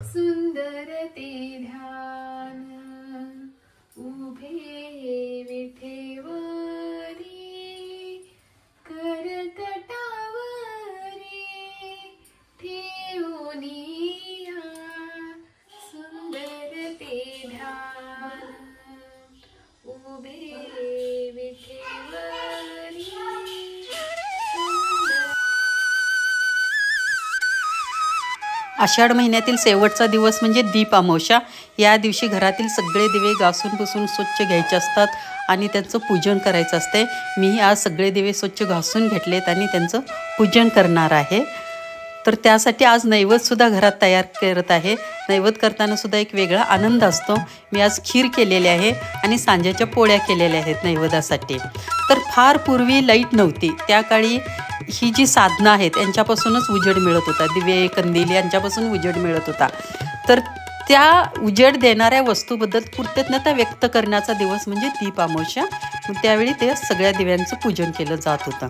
सुंदर ते ध्यान उभे विठेवरी करतटावरी ठेवूनिया सुंदर ते ध्यान उभे विठेवरी। आषाढ महिन्यातील शेवटचा दिवस म्हणजे दीप अमावस्या। या दिवशी घरातील सगळे दिवे घासून पुसून स्वच्छ घ्यायचे असतात आणि त्यांचं पूजन करायचं असते। मी आज सगळे दिवे स्वच्छ घासून घेतलेत आणि त्यांचं पूजन करणार आहे। तर त्यासाठी आज नैवेद्यसुद्धा घरात तयार करत आहे। नैवेद्य करताना सुद्धा एक वेगळा आनंद असतो। मी आज खीर केलेली आहे आणि सांज्याच्या पोळ्या केलेल्या आहेत नैवेद्यासाठी। तर फार पूर्वी लाईट नव्हती, त्या काळी ही जी साधनं आहेत यांच्यापासूनच उजेड मिळत होता। दिवे कंदील यांच्यापासून उजेड मिळत होता। तर त्या उजेड देणाऱ्या वस्तूबद्दल कृतज्ञता व्यक्त करण्याचा दिवस म्हणजे दीप अमावस्या। त्यावेळी ते सगळ्या दिव्यांचं पूजन केलं जात होतं।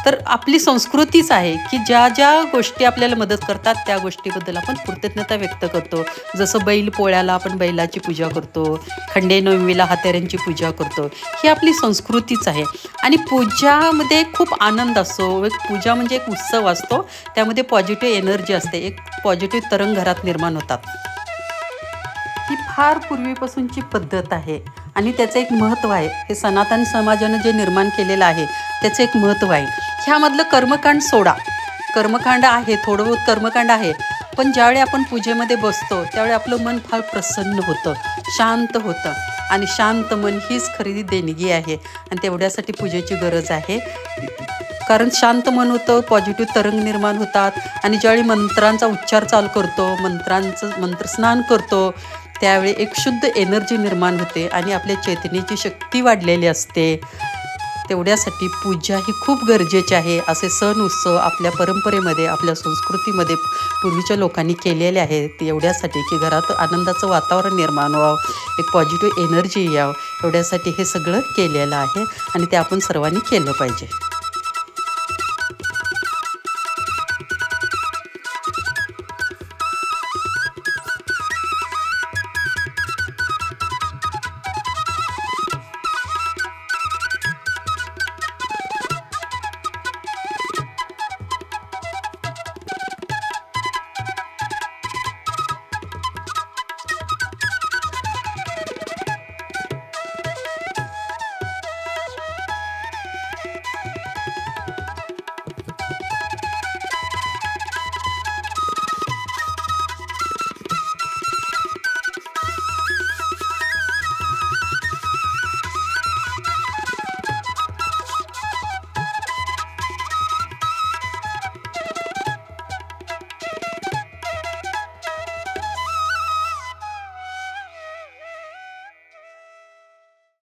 तर आपली संस्कृतीच आहे की ज्या ज्या गोष्टी आपल्याला मदत करतात त्या गोष्टीबद्दल आपण कृतज्ञता व्यक्त करतो। जसं बैल पोळ्याला आपण बैलाची पूजा करतो, खंडेनवमीला हात्याऱ्यांची पूजा करतो, ही आपली संस्कृतीच आहे। आणि पूजामध्ये खूप आनंद असतो। एक पूजा म्हणजे एक उत्सव असतो, त्यामध्ये पॉझिटिव्ह एनर्जी असते, एक पॉझिटिव्ह तरंग घरात निर्माण होतात। ही फार पूर्वीपासूनची पद्धत आहे आणि त्याचं एक महत्त्व आहे। हे सनातन समाजानं जे निर्माण केलेलं आहे त्याचं एक महत्त्व आहे। ह्यामधलं कर्मकांड सोडा, कर्मकांड आहे, थोडं बहुत कर्मकांड आहे, पण ज्यावेळी आपण पूजेमध्ये बसतो त्यावेळी आपलं मन फार प्रसन्न होतं, शांत होतं। आणि शांत मन हीच खरी देणगी आहे आणि तेवढ्यासाठी पूजेची गरज आहे। कारण शांत मन होतं, पॉझिटिव्ह तरंग निर्माण होतात आणि ज्यावेळी मंत्रांचा उच्चार चालू करतो, मंत्रस्नान करतो, त्यावेळी एक शुद्ध एनर्जी निर्माण होते आणि आपल्या चैतन्याची शक्ती वाढलेली असते। तेवढ्यासाठी पूजा ही खूप गरजेची आहे। असे सण उत्सव आपल्या परंपरेमध्ये, आपल्या संस्कृतीमध्ये पूर्वीच्या लोकांनी केलेले आहेत एवढ्यासाठी की घरात आनंदाचं वातावरण निर्माण व्हावं, एक पॉझिटिव्ह एनर्जी यावं, एवढ्यासाठी हे सगळं केलेलं आहे आणि ते आपण सर्वांनी केलं पाहिजे।